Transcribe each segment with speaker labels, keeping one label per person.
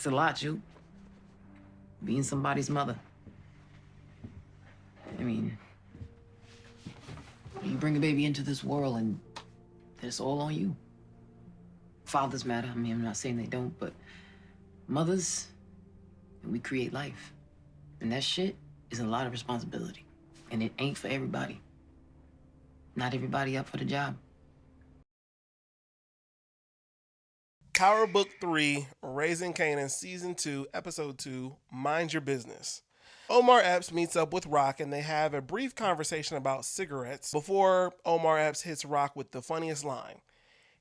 Speaker 1: It's a lot, you. Being somebody's mother. I mean, you bring a baby into this world and it's all on you. Fathers matter. I mean, I'm not saying they don't, but mothers, we create life. And that shit is a lot of responsibility. And it ain't for everybody. Not everybody up for the job.
Speaker 2: Power Book 3, Raising Kanan, Season 2, Episode 2, Mind Your Business. Omar Epps meets up with Rock and they have a brief conversation about cigarettes before Omar Epps hits Rock with the funniest line.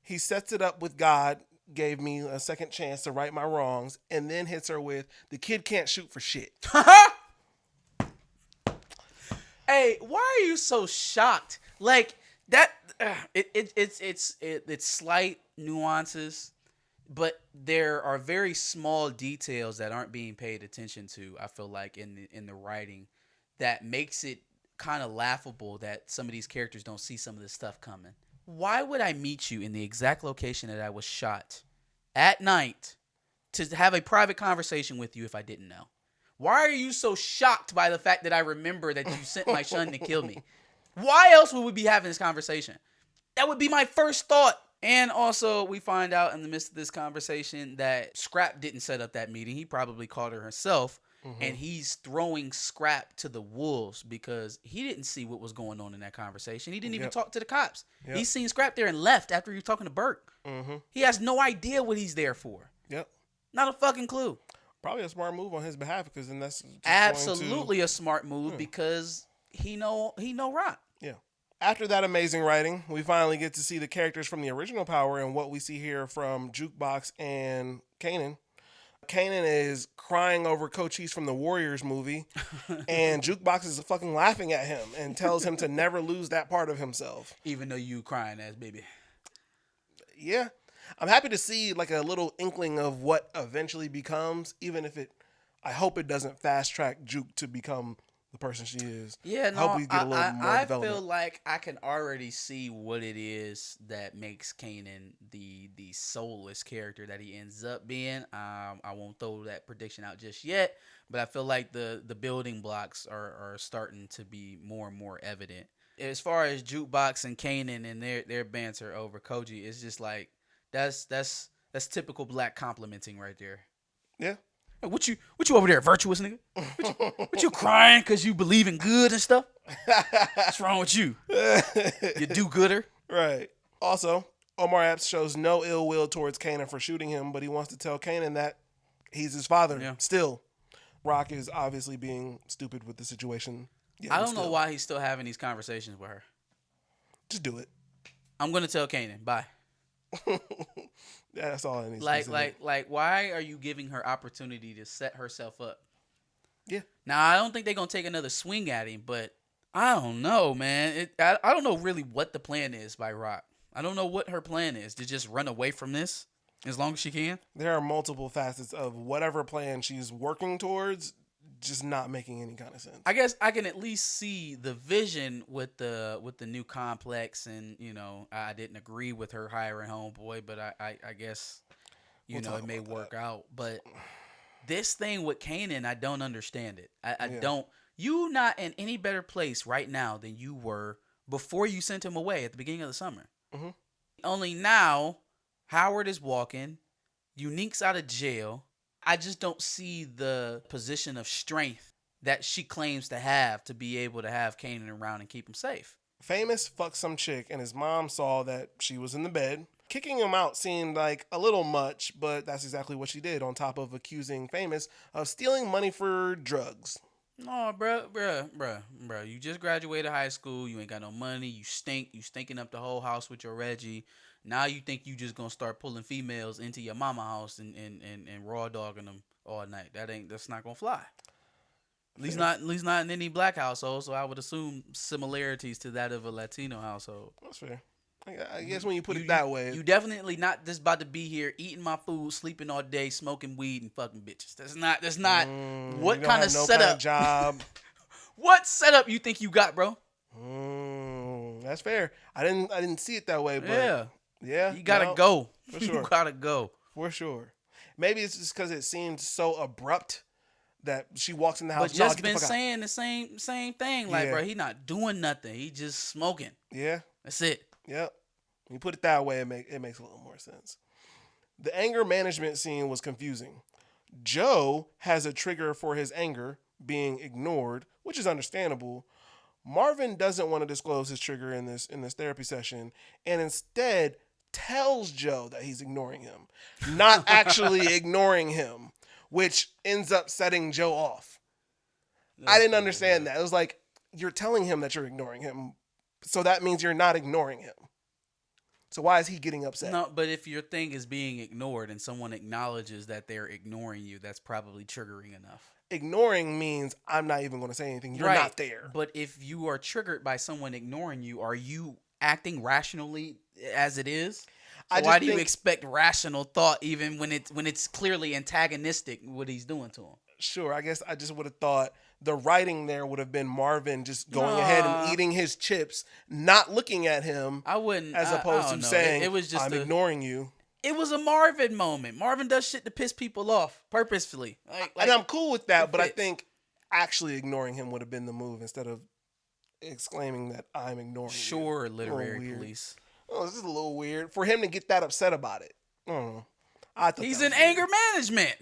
Speaker 2: He sets it up with God gave me a second chance to right my wrongs, and then hits her with, the kid can't shoot for shit.
Speaker 3: Hey, why are you so shocked? Like that, it's slight nuances, but there are very small details that aren't being paid attention to. I feel like in the writing, that makes it kind of laughable that some of these characters don't see some of this stuff coming. Why would I meet you in the exact location that I was shot at night to have a private conversation with you if I didn't know? Why are you so shocked by the fact that I remember that you sent my son to kill me? Why else would we be having this conversation? That would be my first thought. And also, we find out in the midst of this conversation that Scrap didn't set up that meeting. He probably called her himself. Mm-hmm. And he's throwing Scrap to the wolves because he didn't see what was going on in that conversation. He didn't even talk to the cops. Yep. He's seen Scrap there and left after he was talking to Burke. Mm-hmm. He has no idea what he's there for. Yep. Not a fucking clue.
Speaker 2: Probably a smart move on his behalf because then that's just
Speaker 3: absolutely a smart move because he know Rock.
Speaker 2: Yeah. After that amazing writing, we finally get to see the characters from the original Power and what we see here from Jukebox and Kanan. Kanan is crying over Cochise from the Warriors movie, and Jukebox is fucking laughing at him and tells him to never lose that part of himself.
Speaker 3: Even though you crying ass baby.
Speaker 2: Yeah. I'm happy to see like a little inkling of what eventually becomes, even if I hope it doesn't fast track Juke to become the person she is.
Speaker 3: Yeah, no, I hope we get a little more development. I feel like I can already see what it is that makes Kanan the soulless character that he ends up being. I won't throw that prediction out just yet, but I feel like the building blocks are starting to be more and more evident. As far as Jukebox and Kanan and their banter over Koji, it's just like that's typical black complimenting right there. Yeah. What you over there, virtuous nigga? What you crying because you believe in good and stuff? What's wrong with you? You do-gooder?
Speaker 2: Right. Also, Omar Epps shows no ill will towards Kanan for shooting him, but he wants to tell Kanan that he's his father. Yeah. Still, Rock is obviously being stupid with the situation.
Speaker 3: Yeah, I don't know why he's still having these conversations with her.
Speaker 2: Just do it.
Speaker 3: I'm going to tell Kanan. Bye.
Speaker 2: Yeah, that's all I need.
Speaker 3: Like, why are you giving her opportunity to set herself up?
Speaker 2: Yeah.
Speaker 3: Now, I don't think they're gonna take another swing at him, but I don't know, man. I don't know really what the plan is by Rock. I don't know what her plan is to just run away from this as long as she can.
Speaker 2: There are multiple facets of whatever plan she's working towards, just not making any kind of sense.
Speaker 3: I guess I can at least see the vision with the new complex, and I didn't agree with her hiring Homeboy, but I guess it may work out. But this thing with Kanan, I don't understand it. I don't. You not in any better place right now than you were before you sent him away at the beginning of the summer. Mm-hmm. Only now, Howard is walking, Unique's out of jail. I just don't see the position of strength that she claims to have to be able to have Kanan around and keep him safe.
Speaker 2: Famous fucked some chick, and his mom saw that she was in the bed. Kicking him out seemed like a little much, but that's exactly what she did, on top of accusing Famous of stealing money for drugs.
Speaker 3: No, bruh. You just graduated high school. You ain't got no money. You stink. You stinking up the whole house with your Reggie. Now you think you just gonna start pulling females into your mama house and raw dogging them all night. That's not gonna fly. At least not in any black household. So I would assume similarities to that of a Latino household.
Speaker 2: That's fair. I guess when you put it that way,
Speaker 3: you definitely not just about to be here eating my food, sleeping all day, smoking weed, and fucking bitches. That's not what kind of setup.
Speaker 2: Kind of job.
Speaker 3: What setup you think you got, bro?
Speaker 2: That's fair. I didn't see it that way, but yeah,
Speaker 3: you gotta go.
Speaker 2: For sure.
Speaker 3: You gotta go
Speaker 2: for sure. Maybe it's just because it seemed so abrupt that she walks in the house.
Speaker 3: But just been saying the same thing. Like, bro, he not doing nothing. He just smoking.
Speaker 2: Yeah.
Speaker 3: That's it.
Speaker 2: Yep. When you put it that way, it makes a little more sense. The anger management scene was confusing. Joe has a trigger for his anger being ignored, which is understandable. Marvin doesn't want to disclose his trigger in this therapy session, and instead tells Joe that he's ignoring him, not actually ignoring him, which ends up setting Joe off. I didn't understand that. It was like, you're telling him that you're ignoring him, so that means you're not ignoring him. So why is he getting upset?
Speaker 3: No, but if your thing is being ignored and someone acknowledges that they're ignoring you, that's probably triggering enough.
Speaker 2: Ignoring means I'm not even going to say anything. You're not there.
Speaker 3: But if you are triggered by someone ignoring you, are you acting rationally as it is? So why do you expect rational thought even when it's clearly antagonistic what he's doing to him?
Speaker 2: Sure, I guess I just would have thought the writing there would have been Marvin just going ahead and eating his chips, not looking at him.
Speaker 3: I wouldn't,
Speaker 2: as opposed to saying,
Speaker 3: it was just
Speaker 2: I'm ignoring you.
Speaker 3: It was a Marvin moment. Marvin does shit to piss people off purposefully.
Speaker 2: And I'm cool with that, but I think actually ignoring him would have been the move instead of exclaiming that I'm ignoring you.
Speaker 3: Sure, literary police.
Speaker 2: Oh, this is a little weird. For him to get that upset about it. I don't know.
Speaker 3: He's in anger management.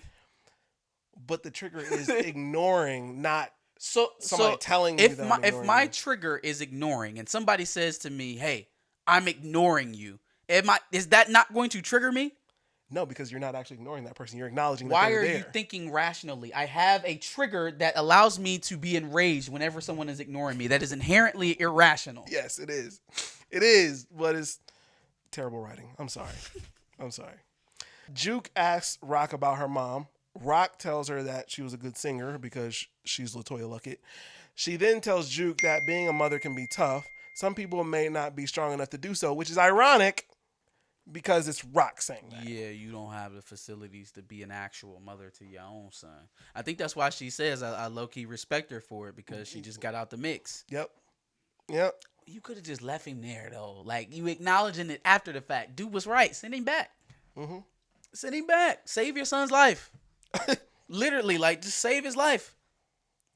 Speaker 2: But the trigger is ignoring, not somebody telling you that I'm
Speaker 3: if my trigger is ignoring and somebody says to me, hey, I'm ignoring you, is that not going to trigger me?
Speaker 2: No, because you're not actually ignoring that person. You're acknowledging that
Speaker 3: Why
Speaker 2: they're
Speaker 3: are
Speaker 2: there.
Speaker 3: you thinking rationally? I have a trigger that allows me to be enraged whenever someone is ignoring me. That is inherently irrational.
Speaker 2: Yes, it is. It is, but it's terrible writing. I'm sorry. I'm sorry. Juke asks Rock about her mom. Rock tells her that she was a good singer because she's LaToya Luckett. She then tells Juke that being a mother can be tough. Some people may not be strong enough to do so, which is ironic because it's Rock saying that.
Speaker 3: Yeah, you don't have the facilities to be an actual mother to your own son. I think that's why she says I low-key respect her for it because she just got out the mix.
Speaker 2: Yep.
Speaker 3: You could have just left him there, though. Like, you acknowledging it after the fact. Dude was right. Send him back.
Speaker 2: Mm-hmm.
Speaker 3: Send him back. Save your son's life. Literally, like, just save his life.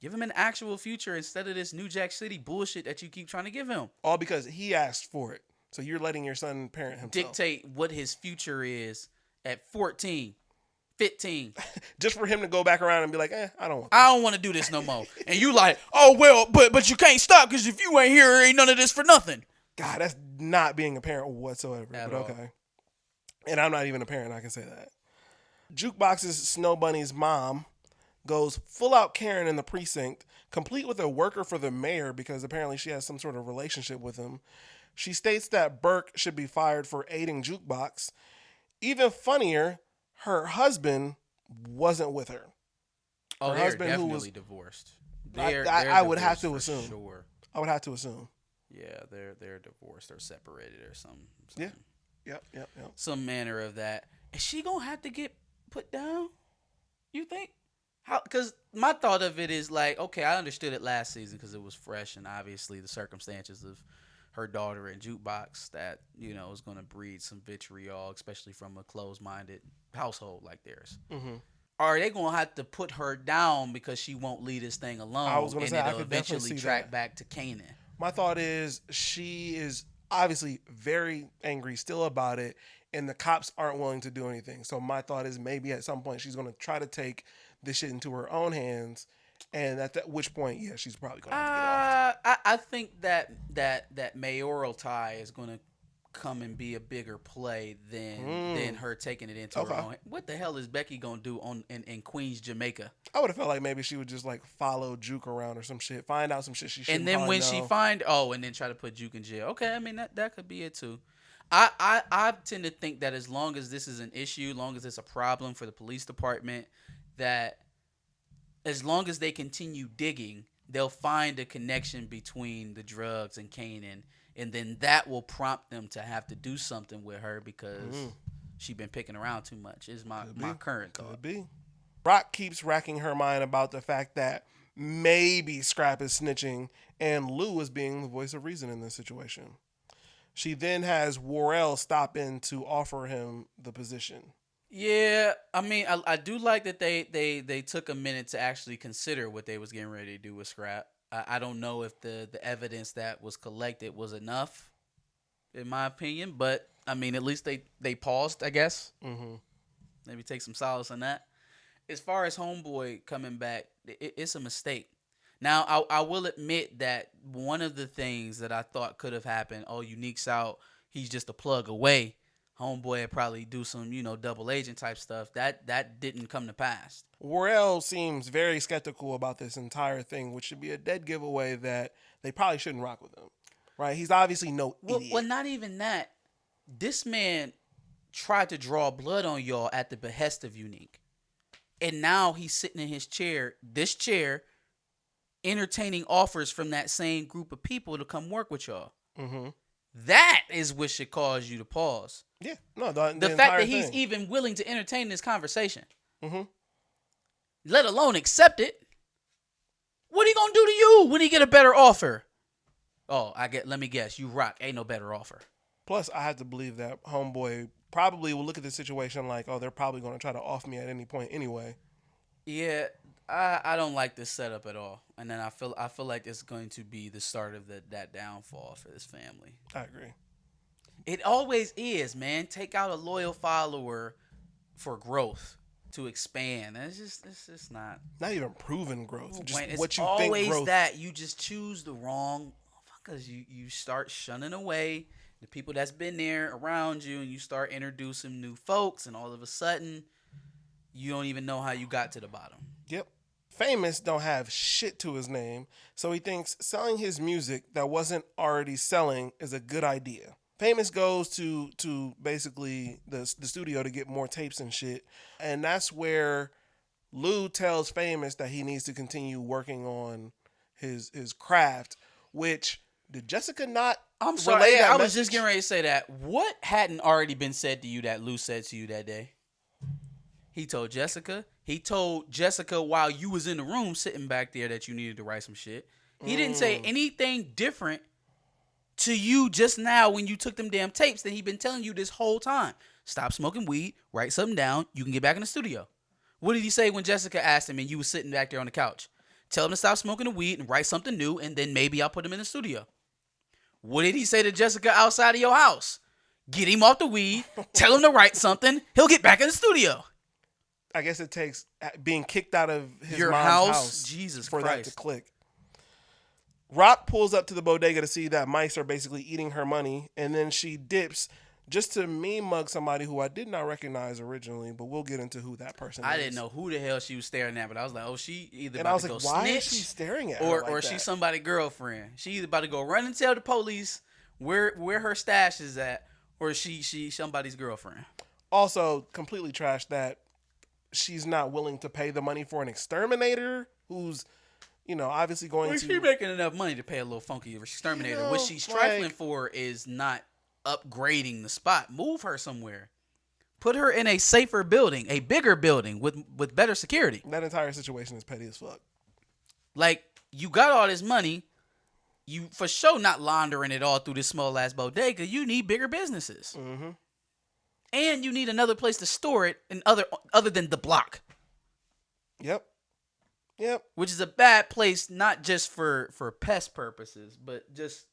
Speaker 3: Give him an actual future instead of this New Jack City bullshit that you keep trying to give him.
Speaker 2: All because he asked for it. So you're letting your son parent himself.
Speaker 3: Dictate what his future is at 14, 15.
Speaker 2: Just for him to go back around and be like, I don't want this.
Speaker 3: I don't want to do this no more. And you like, oh, well, but you can't stop because if you ain't here, ain't none of this for nothing.
Speaker 2: God, that's not being a parent whatsoever.
Speaker 3: At
Speaker 2: but
Speaker 3: all.
Speaker 2: Okay. And I'm not even a parent, I can say that. Jukebox's Snow Bunny's mom goes full out Karen in the precinct, complete with a worker for the mayor because apparently she has some sort of relationship with him. She states that Burke should be fired for aiding Jukebox. Even funnier, her husband wasn't with her.
Speaker 3: Oh,
Speaker 2: her
Speaker 3: they're
Speaker 2: husband
Speaker 3: definitely
Speaker 2: who was
Speaker 3: divorced.
Speaker 2: I would have to assume.
Speaker 3: Sure.
Speaker 2: I would have to assume.
Speaker 3: Yeah, they're divorced or separated or something.
Speaker 2: Yeah. Yep.
Speaker 3: Some manner of that. Is she gonna have to get put down? You think? How? Because my thought of it is like, okay, I understood it last season because it was fresh and obviously the circumstances of her daughter and Jukebox that is gonna breed some vitriol, especially from a closed-minded household like theirs.
Speaker 2: Mm-hmm.
Speaker 3: Are they gonna have to put her down because she won't leave this thing alone?
Speaker 2: I was gonna say, I
Speaker 3: it'll
Speaker 2: could definitely
Speaker 3: eventually
Speaker 2: see
Speaker 3: track
Speaker 2: that.
Speaker 3: back to Kanan.
Speaker 2: My thought is she is obviously very angry still about it, and the cops aren't willing to do anything. So my thought is maybe at some point she's going to try to take this shit into her own hands, and at which point, yeah, she's probably going to have to get off.
Speaker 3: I think that mayoral tie is going to come and be a bigger play than her taking it into her own. What the hell is Becky going to do in Queens, Jamaica?
Speaker 2: I would have felt like maybe she would just like follow Juke around or some shit, find out some shit she shouldn't.
Speaker 3: And then when she and then try to put Juke in jail. Okay, I mean that could be it too. I tend to think that as long as this is an issue, long as it's a problem for the police department, that as long as they continue digging, they'll find a connection between the drugs and Kanan, and then that will prompt them to have to do something with her because she's been picking around too much. Is my current thought.
Speaker 2: Could be. Rock keeps racking her mind about the fact that maybe Scrap is snitching and Lou is being the voice of reason in this situation. She then has Worrell stop in to offer him the position.
Speaker 3: Yeah, I mean, I do like that they took a minute to actually consider what they was getting ready to do with Scrap. I don't know if the evidence that was collected was enough, in my opinion, but I mean, at least they paused, I guess.
Speaker 2: Mm-hmm.
Speaker 3: Maybe take some solace in that. As far as Homeboy coming back, it's a mistake. Now, I will admit that one of the things that I thought could have happened, oh, Unique's out, he's just a plug away. Homeboy would probably do some, double agent type stuff. That didn't come to pass.
Speaker 2: Worrell seems very skeptical about this entire thing, which should be a dead giveaway that they probably shouldn't rock with him. Right? He's obviously no idiot.
Speaker 3: Well, not even that. This man tried to draw blood on y'all at the behest of Unique. And now he's sitting in this chair, entertaining offers from that same group of people to come work with y'all.
Speaker 2: Mm-hmm.
Speaker 3: That is what should cause you to pause.
Speaker 2: Yeah, no, the
Speaker 3: fact that
Speaker 2: thing.
Speaker 3: he's even willing to entertain this conversation,
Speaker 2: mm-hmm.
Speaker 3: let alone accept it. What he gonna do to you when he get a better offer? Oh, let me guess, you rock. Ain't no better offer.
Speaker 2: Plus, I have to believe that Homeboy probably will look at the situation like, oh, they're probably going to try to off me at any point anyway.
Speaker 3: Yeah, I don't like this setup at all, and then I feel like it's going to be the start of that downfall for this family.
Speaker 2: I agree.
Speaker 3: It always is, man. Take out a loyal follower for growth to expand. It's just not
Speaker 2: even proven growth. Just
Speaker 3: it's
Speaker 2: what you
Speaker 3: always
Speaker 2: think growth.
Speaker 3: that you just choose the wrong motherfuckers. You start shunning away the people that's been there around you, and you start introducing new folks, and all of a sudden, you don't even know how you got to the bottom.
Speaker 2: Yep. Famous don't have shit to his name, so he thinks selling his music that wasn't already selling is a good idea. Famous goes to basically the studio to get more tapes and shit, and that's where Lou tells Famous that he needs to continue working on his craft, which did Jessica not
Speaker 3: I'm sorry,
Speaker 2: relay that
Speaker 3: I was
Speaker 2: message?
Speaker 3: just getting ready to say that. What hadn't already been said to you that Lou said to you that day? He told Jessica while you was in the room sitting back there that you needed to write some shit. He didn't say anything different to you just now when you took them damn tapes that he been telling you this whole time. Stop smoking weed, write something down, you can get back in the studio. What did he say when Jessica asked him and you was sitting back there on the couch? Tell him to stop smoking the weed and write something new, and then maybe I'll put him in the studio. What did he say to Jessica outside of your house? Get him off the weed, tell him to write something, he'll get back in the studio.
Speaker 2: I guess it takes being kicked out of his
Speaker 3: Your
Speaker 2: mom's
Speaker 3: house? Jesus
Speaker 2: for
Speaker 3: Christ.
Speaker 2: that to click. Rock pulls up to the bodega to see that mice are basically eating her money, and then she dips just to meme mug somebody who I did not recognize originally, but we'll get into who that person is.
Speaker 3: I didn't know who the hell she was staring at, but I was like, oh, she either
Speaker 2: And I
Speaker 3: about
Speaker 2: was
Speaker 3: to
Speaker 2: like,
Speaker 3: go
Speaker 2: why
Speaker 3: snitch,
Speaker 2: is she staring at her
Speaker 3: or
Speaker 2: like
Speaker 3: or
Speaker 2: that?
Speaker 3: she's somebody's girlfriend. She either about to go run and tell the police where her stash is at, or she somebody's girlfriend.
Speaker 2: Also, completely trashed that she's not willing to pay the money for an exterminator who's, obviously going to...
Speaker 3: She's making enough money to pay a little funky exterminator. What she's trifling for is not upgrading the spot. Move her somewhere. Put her in a safer building, a bigger building with better security.
Speaker 2: That entire situation is petty as fuck.
Speaker 3: Like, you got all this money. You for sure not laundering it all through this small ass bodega. You need bigger businesses.
Speaker 2: Mm-hmm.
Speaker 3: And you need another place to store it other than the block.
Speaker 2: Yep.
Speaker 3: Which is a bad place, not just for pest purposes, but just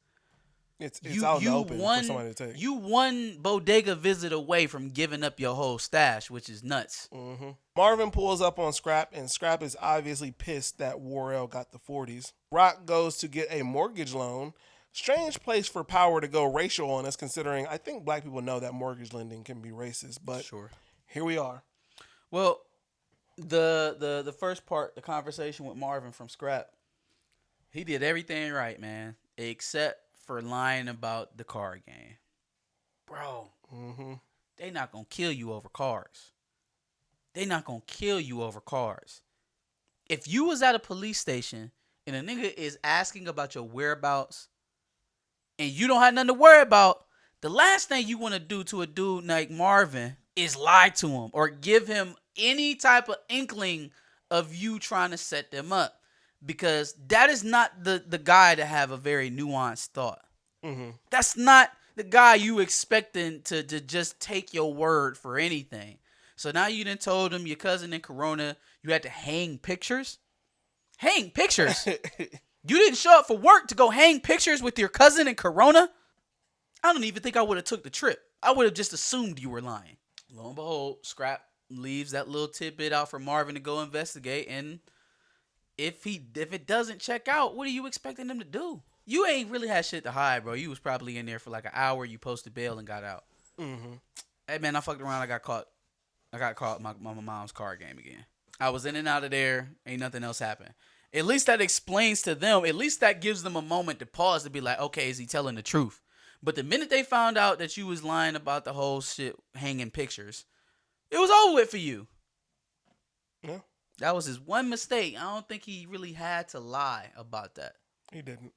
Speaker 2: it's out in the open for somebody to take.
Speaker 3: You one bodega visit away from giving up your whole stash, which is nuts.
Speaker 2: Mm-hmm. Marvin pulls up on Scrap, and Scrap is obviously pissed that Worrell got the 40s. Rock goes to get a mortgage loan. Strange place for power to go racial on us, considering I think black people know that mortgage lending can be racist, but
Speaker 3: sure.
Speaker 2: Here we are.
Speaker 3: Well, the first part, the conversation with Marvin from Scrap, he did everything right, man, except for lying about the card game. Bro, they not going to kill you over cars. They not going to kill you over cars. If you was at a police station and a nigga is asking about your whereabouts and you don't have nothing to worry about, the last thing you want to do to a dude like Marvin is lie to him or give him any type of inkling of you trying to set them up, because that is not the guy to have a very nuanced thought.
Speaker 2: Mm-hmm.
Speaker 3: That's not the guy you expecting to just take your word for anything. So now you done told him your cousin in Corona you had to hang pictures? Hang pictures? You didn't show up for work to go hang pictures with your cousin in Corona? I don't even think I would have took the trip. I would have just assumed you were lying. Lo and behold, Scrap leaves that little tidbit out for Marvin to go investigate, and if it doesn't check out, what are you expecting them to do? You ain't really had shit to hide, bro. You was probably in there for like an hour. You posted bail and got out.
Speaker 2: Mm-hmm.
Speaker 3: Hey, man, I fucked around. I got caught my mom's card game again. I was in and out of there. Ain't nothing else happened. At least that explains to them. At least that gives them a moment to pause to be like, okay, is he telling the truth? But the minute they found out that you was lying about the whole shit hanging pictures, it was over with for you.
Speaker 2: Yeah.
Speaker 3: That was his one mistake. I don't think he really had to lie about that.
Speaker 2: He didn't.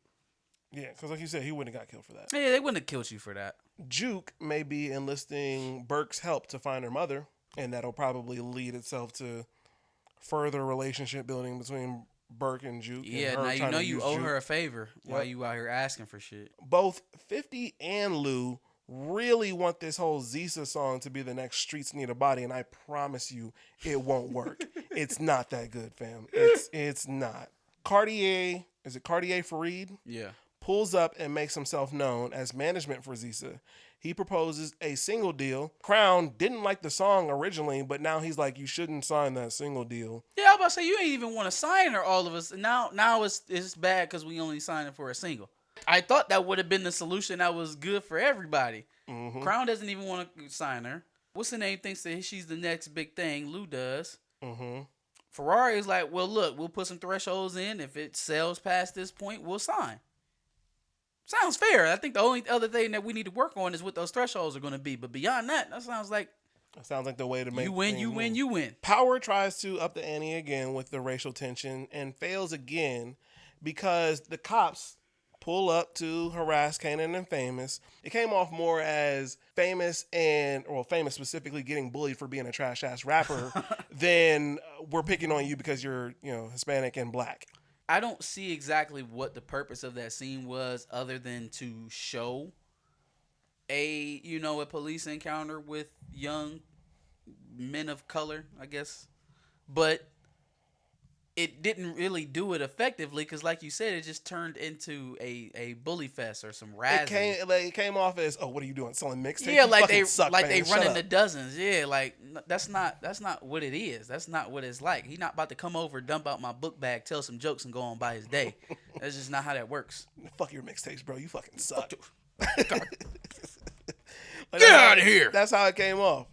Speaker 2: Yeah, because like you said, he wouldn't have got killed for that.
Speaker 3: Yeah, they wouldn't have killed you for that.
Speaker 2: Juke may be enlisting Burke's help to find her mother, and that'll probably lead itself to further relationship building between Burke and Juke.
Speaker 3: Yeah,
Speaker 2: and
Speaker 3: now you know you owe
Speaker 2: Juke.
Speaker 3: her a favor while you out here asking for shit.
Speaker 2: Both 50 and Lou really want this whole Zisa song to be the next Streets Need a Body, and I promise you it won't work. It's not that good, fam. It's not. Cartier Fareed?
Speaker 3: Yeah.
Speaker 2: Pulls up and makes himself known as management for Zisa. He proposes a single deal. Crown didn't like the song originally, but now he's like, you shouldn't sign that single deal.
Speaker 3: Yeah, I was about to say, you ain't even want to sign her, all of us. Now it's bad because we only signed her for a single. I thought that would have been the solution that was good for everybody.
Speaker 2: Mm-hmm.
Speaker 3: Crown doesn't even want to sign her. What's her name thinks that she's the next big thing. Lou does.
Speaker 2: Mm-hmm.
Speaker 3: Ferrari is like, well, look, we'll put some thresholds in. If it sells past this point, we'll sign. Sounds fair. I think the only other thing that we need to work on is what those thresholds are going to be. But beyond that, that sounds like
Speaker 2: the way to make
Speaker 3: you win.
Speaker 2: Power tries to up the ante again with the racial tension and fails again because the cops pull up to harass Kanan and Famous. It came off more as Famous specifically getting bullied for being a trash ass rapper than we're picking on you because you're, Hispanic and black.
Speaker 3: I don't see exactly what the purpose of that scene was other than to show a police encounter with young men of color, I guess. But it didn't really do it effectively because, like you said, it just turned into a bully fest or some razzing.
Speaker 2: It came off as, oh, what are you doing? Selling mixtapes?
Speaker 3: Yeah, like they
Speaker 2: man.
Speaker 3: run into dozens. Yeah, like that's not what it is. That's not what it's like. He's not about to come over, dump out my book bag, tell some jokes, and go on by his day. That's just not how that works.
Speaker 2: Fuck your mixtapes, bro. You fucking suck.
Speaker 3: Get out of here.
Speaker 2: That's how it came off.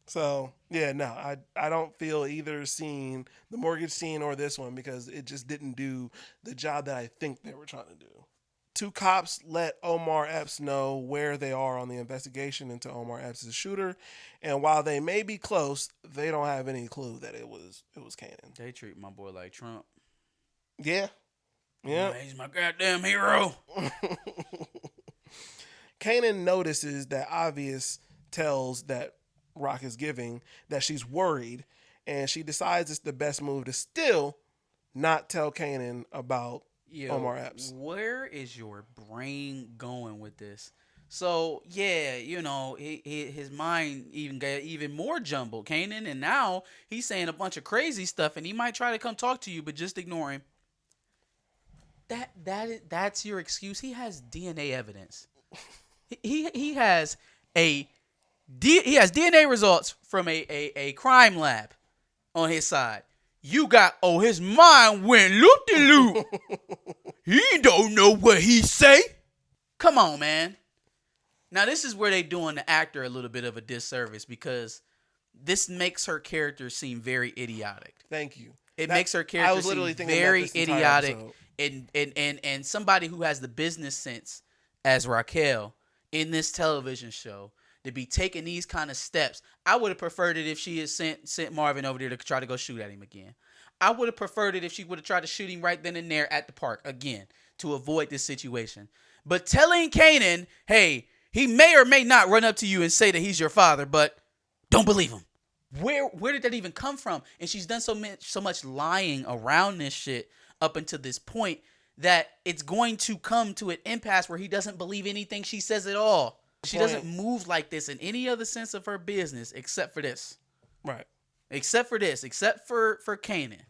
Speaker 2: So, yeah, no, I don't feel either scene, the mortgage scene or this one, because it just didn't do the job that I think they were trying to do. Two cops let Omar Epps know where they are on the investigation into Omar Epps' shooter, and while they may be close, they don't have any clue that it was Kanan.
Speaker 3: They treat my boy like Trump.
Speaker 2: Yeah. Yeah.
Speaker 3: He's my goddamn hero.
Speaker 2: Kanan notices that Obvious tells that Rock is giving that she's worried, and she decides it's the best move to still not tell Kanan about Omar Epps.
Speaker 3: Where is your brain going with this? So yeah, his mind even got even more jumbled, Kanan, and now he's saying a bunch of crazy stuff, and he might try to come talk to you, but just ignore him. That's your excuse. He has DNA evidence. He has DNA results from a crime lab on his side. You got, his mind went loop-de-loop. He don't know what he say. Come on, man. Now, this is where they doing the actor a little bit of a disservice because this makes her character seem very idiotic.
Speaker 2: Thank you.
Speaker 3: It makes her character seem very idiotic and somebody who has the business sense as Raquel in this television show to be taking these kind of steps. I would have preferred it if she had sent Marvin over there to try to go shoot at him again. I would have preferred it if she would have tried to shoot him right then and there at the park again to avoid this situation. But telling Kanan, hey, he may or may not run up to you and say that he's your father, but don't believe him. Where did that even come from? And she's done so much lying around this shit up until this point that it's going to come to an impasse where he doesn't believe anything she says at all. She doesn't move like this in any other sense of her business except for this.
Speaker 2: Right.
Speaker 3: Except for this, except for Kanan.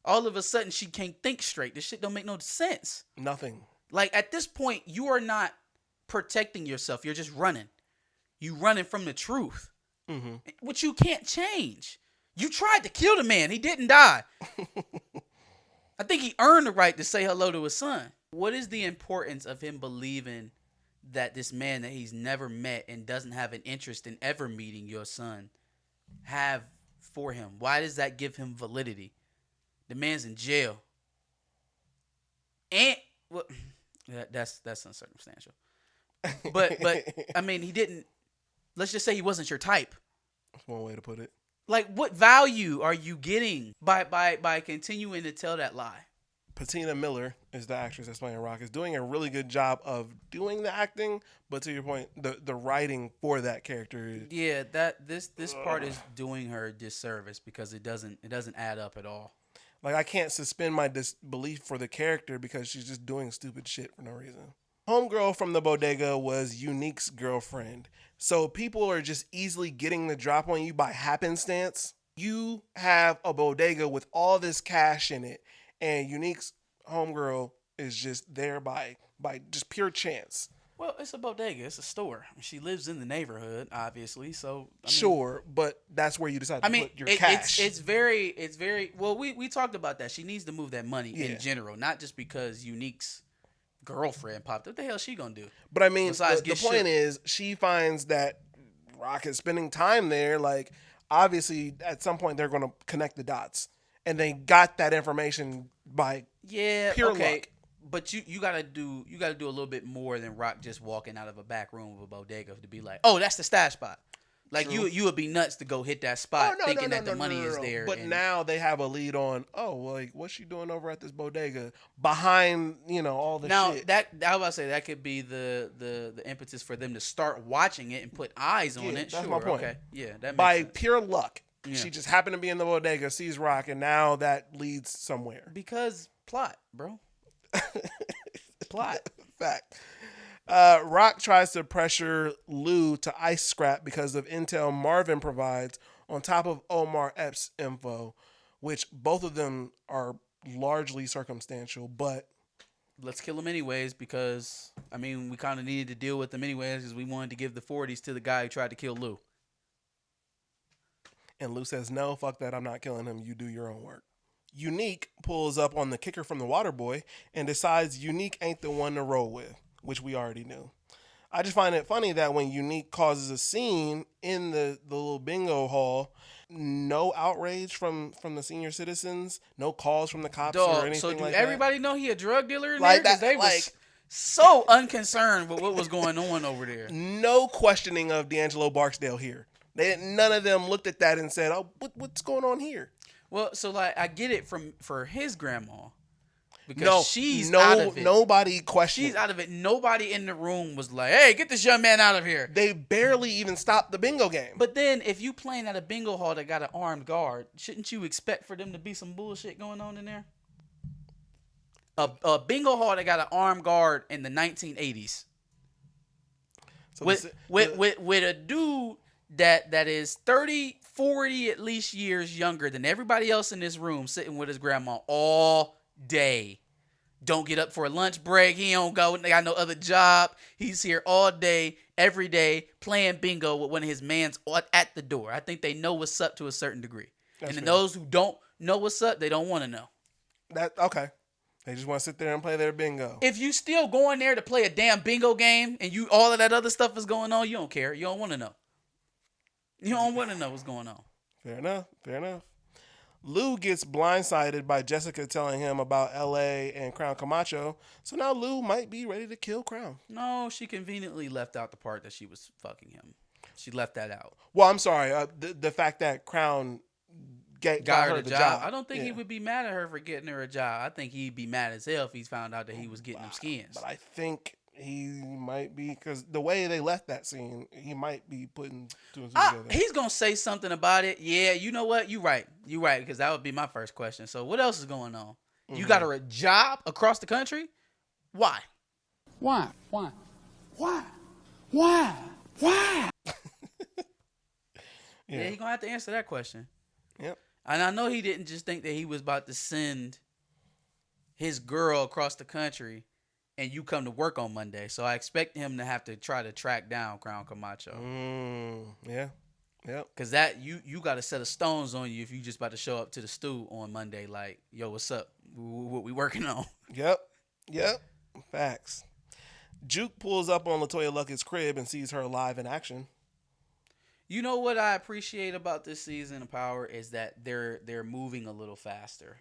Speaker 3: All of a sudden, she can't think straight. This shit don't make no sense.
Speaker 2: Nothing.
Speaker 3: Like, at this point, you are not protecting yourself. You're just running. You running from the truth, which you can't change. You tried to kill the man. He didn't die. I think he earned the right to say hello to his son. What is the importance of him believing that this man that he's never met and doesn't have an interest in ever meeting your son have for him? Why does that give him validity? The man's in jail. And well, that's uncircumstantial. But I mean, he didn't. Let's just say he wasn't your type.
Speaker 2: That's one way to put it.
Speaker 3: Like, what value are you getting by continuing to tell that lie?
Speaker 2: Patina Miller is the actress that's playing Rock, is doing a really good job of doing the acting, but to your point, the writing for that character is...
Speaker 3: Yeah, that this part is doing her a disservice because it doesn't add up at all.
Speaker 2: Like, I can't suspend my disbelief for the character because she's just doing stupid shit for no reason. Homegirl from the bodega was Unique's girlfriend. So people are just easily getting the drop on you by happenstance. You have a bodega with all this cash in it, and Unique's homegirl is just there by just pure chance.
Speaker 3: Well, it's a bodega. It's a store. She lives in the neighborhood, obviously. So
Speaker 2: Sure, but that's where you decide to put your cash.
Speaker 3: It's very well. We talked about that. She needs to move that money in general, not just because Unique's girlfriend popped. What the hell is she gonna do?
Speaker 2: But I mean, the point is, she finds that Rock is spending time there. Like, obviously, at some point, they're gonna connect the dots, and they got that information by pure luck.
Speaker 3: But you gotta do a little bit more than Rock just walking out of a back room of a bodega to be like, oh, that's the stash spot. Like, you would be nuts to go hit that spot thinking that the money is there.
Speaker 2: But now they have a lead on, like, what's she doing over at this bodega behind, all the shit.
Speaker 3: Now, I was about to say, that could be the impetus for them to start watching it and put eyes on it.
Speaker 2: That's my point.
Speaker 3: Okay. Yeah, that makes
Speaker 2: by
Speaker 3: sense.
Speaker 2: pure luck.
Speaker 3: Yeah.
Speaker 2: She just happened to be in the bodega, sees Rock, and now that leads somewhere.
Speaker 3: Because plot, bro. Plot.
Speaker 2: Fact. Rock tries to pressure Lou to ice Scrap because of intel Marvin provides on top of Omar Epps' info, which both of them are largely circumstantial, but...
Speaker 3: Let's kill him anyways because, I mean, we kind of needed to deal with them anyways because we wanted to give the 40s to the guy who tried to kill Lou.
Speaker 2: And Lou says, no, fuck that, I'm not killing him, you do your own work. Unique pulls up on the kicker from the water boy and decides Unique ain't the one to roll with, which we already knew. I just find it funny that when Unique causes a scene in the little bingo hall, no outrage from the senior citizens, no calls from the cops or anything like that. So do
Speaker 3: everybody know he a drug dealer in there? Because they was so unconcerned with what was going on over there.
Speaker 2: No questioning of D'Angelo Barksdale here. None of them looked at that and said, oh, what's going on here?
Speaker 3: Well, so like I get it for his grandma because she's out of it.
Speaker 2: Nobody questioned.
Speaker 3: She's out of it. Nobody in the room was like, "Hey, get this young man out of here."
Speaker 2: They barely even stopped the bingo game.
Speaker 3: But then, if you playing at a bingo hall that got an armed guard, shouldn't you expect for them to be some bullshit going on in there? A bingo hall that got an armed guard in the 1980s, so with a dude that is 30, 40 at least years younger than everybody else in this room sitting with his grandma all day. Don't get up for a lunch break. He don't got no other job. He's here all day, every day, playing bingo with one of his mans at the door. I think they know what's up to a certain degree. That's and those who don't know what's up, they don't want to know.
Speaker 2: Okay. They just want to sit there and play their bingo.
Speaker 3: If you still going there to play a damn bingo game and all of that other stuff is going on, you don't care. You don't want to know. You don't want to know what's going on.
Speaker 2: Fair enough. Lou gets blindsided by Jessica telling him about L.A. and Crown Camacho, so now Lou might be ready to kill Crown.
Speaker 3: No, she conveniently left out the part that she was fucking him. She left that out.
Speaker 2: Well, I'm sorry. The fact that Crown got her the job.
Speaker 3: I don't think he would be mad at her for getting her a job. I think he'd be mad as hell if he found out that he was getting them skins.
Speaker 2: But I think he might be, because the way they left that scene, he might be putting two and two together.
Speaker 3: He's going to say something about it. Yeah, you know what? You're right, because that would be my first question. So what else is going on? Mm-hmm. You got her a job across the country? Why? Yeah, he gonna have to answer that question.
Speaker 2: Yep.
Speaker 3: And I know he didn't just think that he was about to send his girl across the country and you come to work on Monday. So I expect him to have to try to track down Crown Camacho.
Speaker 2: Yeah. Yep.
Speaker 3: Cause that you got a set of stones on you if you just about to show up to the stew on Monday. Like, yo, what's up? What we working on?
Speaker 2: Yep. Facts. Juke pulls up on LaToya Luckett's crib and sees her alive in action.
Speaker 3: You know what I appreciate about this season of Power is that they're moving a little faster.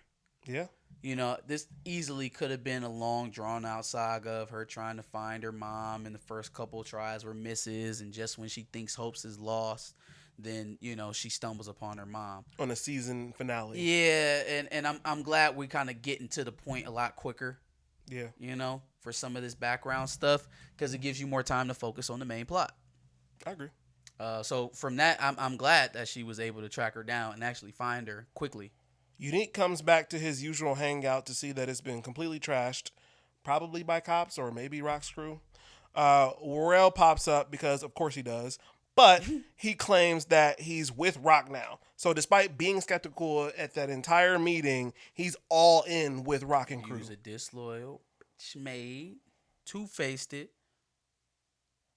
Speaker 2: Yeah.
Speaker 3: You know, this easily could have been a long, drawn-out saga of her trying to find her mom, and the first couple of tries were misses, and just when she thinks hopes is lost, then, you know, she stumbles upon her mom.
Speaker 2: On a season finale.
Speaker 3: Yeah, and I'm glad we kind of getting to the point a lot quicker.
Speaker 2: Yeah.
Speaker 3: You know, for some of this background stuff, because it gives you more time to focus on the main plot.
Speaker 2: I agree.
Speaker 3: So from that, I'm glad that she was able to track her down and actually find her quickly.
Speaker 2: Unique comes back to his usual hangout to see that it's been completely trashed, probably by cops or maybe Rock's crew. Worrell pops up because, of course, he does, but he claims that he's with Rock now. So despite being skeptical at that entire meeting, he's all in with Rock and crew.
Speaker 3: He was a disloyal, bitch-made, two-faced it,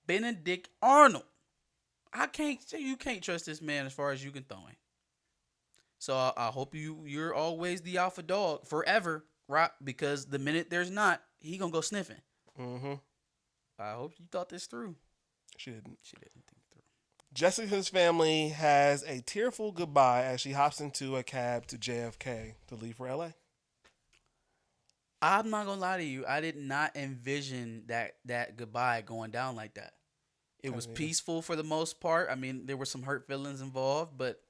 Speaker 3: Benedict Arnold. You can't trust this man as far as you can throw him. So I hope you're always the alpha dog forever, Rock, because the minute there's not, he gonna go sniffing.
Speaker 2: Mm-hmm.
Speaker 3: I hope you thought this through.
Speaker 2: She didn't.
Speaker 3: She didn't think through.
Speaker 2: Jessica's family has a tearful goodbye as she hops into a cab to JFK to leave for LA.
Speaker 3: I'm not gonna lie to you. I did not envision that goodbye going down like that. It was peaceful for the most part. I mean, there were some hurt feelings involved, but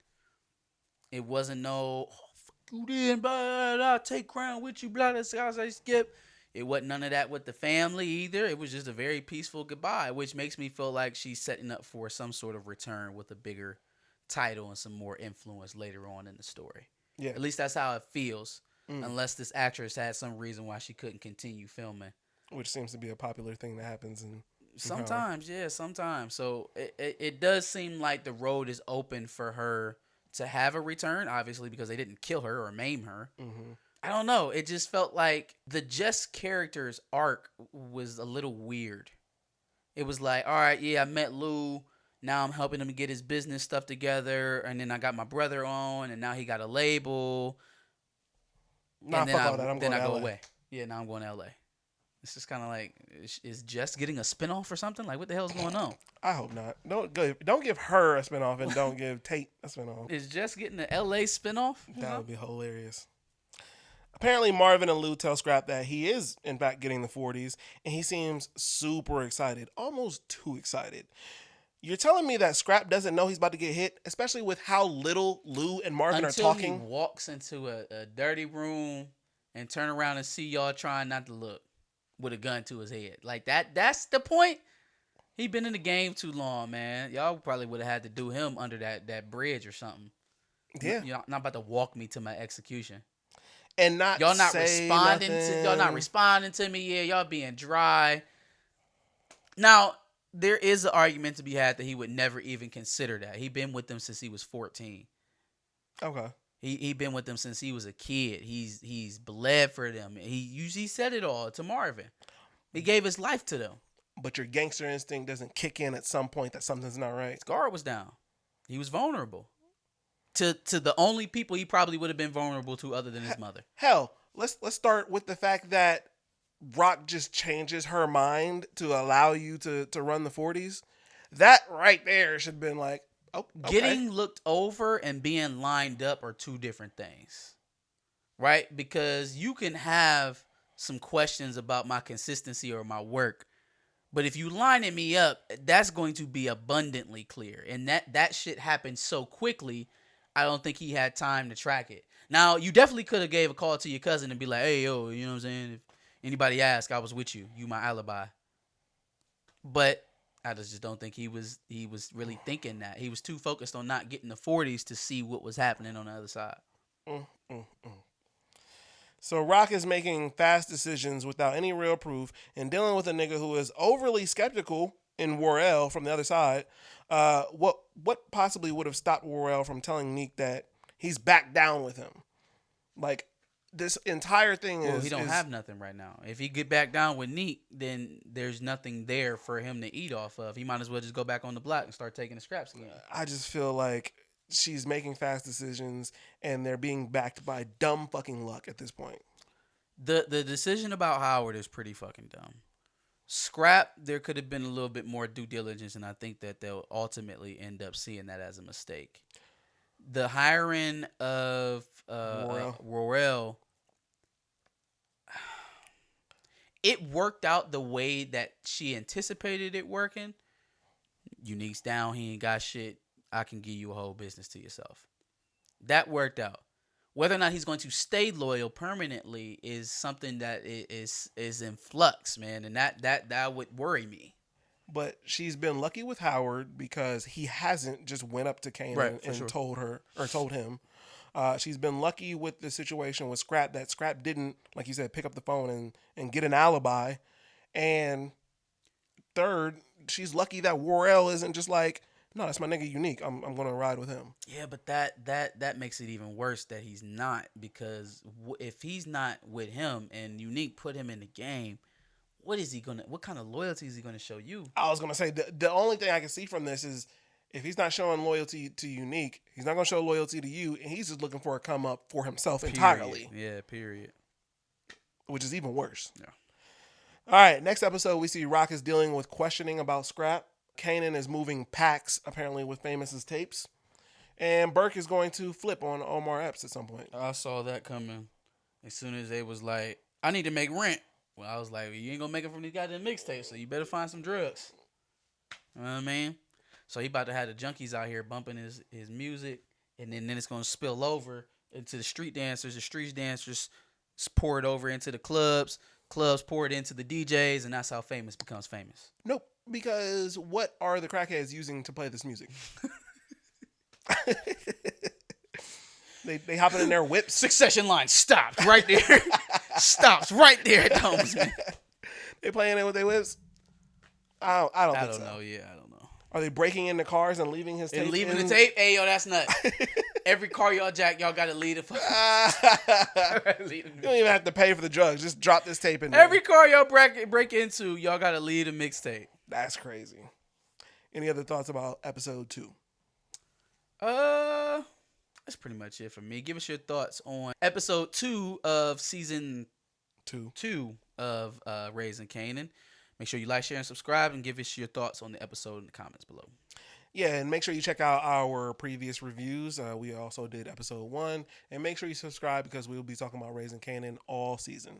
Speaker 3: it wasn't no, oh, fuck you then, blah, blah, take Crown with you, blah, blah, blah, blah, skip. It wasn't none of that with the family either. It was just a very peaceful goodbye, which makes me feel like she's setting up for some sort of return with a bigger title and some more influence later on in the story.
Speaker 2: Yeah.
Speaker 3: At least that's how it feels, unless this actress had some reason why she couldn't continue filming.
Speaker 2: Which seems to be a popular thing that happens in
Speaker 3: Sometimes, yeah, sometimes. So it does seem like the road is open for her to have a return, obviously, because they didn't kill her or maim her.
Speaker 2: Mm-hmm.
Speaker 3: I don't know. It just felt like the Jess character's arc was a little weird. It was like, all right, yeah, I met Lou. Now I'm helping him get his business stuff together. And then I got my brother on, and now he got a label.
Speaker 2: Nah,
Speaker 3: and
Speaker 2: fuck all that. I'm going to
Speaker 3: go
Speaker 2: LA.
Speaker 3: away. Yeah, now I'm going to LA. It's just kind of like, is Jess getting a spinoff or something? Like, what the hell's going on?
Speaker 2: I hope not. Don't give her a spinoff and don't give Tate a spinoff.
Speaker 3: Is Jess getting the LA spinoff?
Speaker 2: That would be hilarious. Apparently, Marvin and Lou tell Scrap that he is, in fact, getting the 40s, and he seems super excited, almost too excited. You're telling me that Scrap doesn't know he's about to get hit, especially with how little Lou and Marvin are talking?
Speaker 3: Until he walks into a dirty room and turn around and see y'all trying not to look with a gun to his head. Like, that's the point. He been in the game too long, man. Y'all probably would have had to do him under that bridge or something.
Speaker 2: Yeah.
Speaker 3: You're not about to walk me to my execution.
Speaker 2: And not
Speaker 3: Y'all not
Speaker 2: say
Speaker 3: responding
Speaker 2: nothing.
Speaker 3: to y'all not responding to me. Yeah, y'all being dry. Now, there is an argument to be had that he would never even consider that. He been with them since he was 14.
Speaker 2: Okay.
Speaker 3: He been with them since he was a kid. He's bled for them. He said it all to Marvin. He gave his life to them.
Speaker 2: But your gangster instinct doesn't kick in at some point that something's not right.
Speaker 3: His guard was down. He was vulnerable to the only people he probably would have been vulnerable to other than his mother.
Speaker 2: Hell, let's start with the fact that Rock just changes her mind to allow you to run the 40s. That right there should have been like, oh, okay.
Speaker 3: Getting looked over and being lined up are two different things, right? Because you can have some questions about my consistency or my work, but if you lining me up, that's going to be abundantly clear. And that shit happened so quickly, I don't think he had time to track it. Now, you definitely could have gave a call to your cousin and be like, hey, yo, you know what I'm saying? If anybody asks, I was with you. You my alibi. But I just don't think he was really thinking that. He was too focused on not getting the 40s to see what was happening on the other side.
Speaker 2: So Rock is making fast decisions without any real proof and dealing with a nigga who is overly skeptical in Worrell from the other side. What what possibly would have stopped Worrell from telling Neek that he's back down with him? Like, this entire thing is...
Speaker 3: Well, he don't have nothing right now. If he get back down with Neek, then there's nothing there for him to eat off of. He might as well just go back on the block and start taking the scraps again.
Speaker 2: I just feel like she's making fast decisions and they're being backed by dumb fucking luck at this point.
Speaker 3: The decision about Howard is pretty fucking dumb. Scrap, there could have been a little bit more due diligence, and I think that they'll ultimately end up seeing that as a mistake. The hiring of Worrell, it worked out the way that she anticipated it working. Unique's down, he ain't got shit. I can give you a whole business to yourself. That worked out. Whether or not he's going to stay loyal permanently is something that is in flux, man, and that would worry me.
Speaker 2: But she's been lucky with Howard because he hasn't just went up to Kanan and told him. She's been lucky with the situation with Scrap that Scrap didn't, like you said, pick up the phone and get an alibi. And third, she's lucky that Worrell isn't just like, no, that's my nigga Unique. I'm going to ride with him.
Speaker 3: Yeah, but that makes it even worse that he's not, because if he's not with him and Unique put him in the game, what kind of loyalty is he gonna show you?
Speaker 2: I was gonna say the only thing I can see from this is if he's not showing loyalty to Unique, he's not gonna show loyalty to you, and he's just looking for a come up for himself entirely.
Speaker 3: Yeah, period.
Speaker 2: Which is even worse.
Speaker 3: Yeah.
Speaker 2: All right, next episode we see Rock is dealing with questioning about Scrap. Kanan is moving packs apparently with Famous's tapes, and Burke is going to flip on Omar Epps at some point.
Speaker 3: I saw that coming as soon as they was like, I need to make rent. Well, I was like, you ain't gonna make it from these goddamn mixtapes, so you better find some drugs. You know what I mean? So he about to have the junkies out here bumping his music, and then it's gonna spill over into the street dancers. The street dancers pour it over into the clubs. Clubs pour it into the DJs, and that's how Famous becomes famous.
Speaker 2: Nope, because what are the crackheads using to play this music? They hopping in their whips.
Speaker 3: Succession line stopped right there. Stops right there at Thomas, man.
Speaker 2: They playing it with their whips? I don't think so.
Speaker 3: Know. Yeah, I don't know.
Speaker 2: Are they breaking into cars and leaving his tape?
Speaker 3: And leaving the tape? Hey, yo, that's nuts. Every car y'all jack, y'all got to leave the
Speaker 2: You don't even have to pay for the drugs. Just drop this tape in there.
Speaker 3: Every car y'all break into, y'all got to leave the mixtape.
Speaker 2: That's crazy. Any other thoughts about episode 2?
Speaker 3: That's pretty much it for me. Give us your thoughts on episode 2 of season 2 of Raising Kanan. Make sure you like, share, and subscribe, and give us your thoughts on the episode in the comments below.
Speaker 2: Yeah, and make sure you check out our previous reviews. We also did episode 1. And make sure you subscribe because we'll be talking about Raising Kanan all season.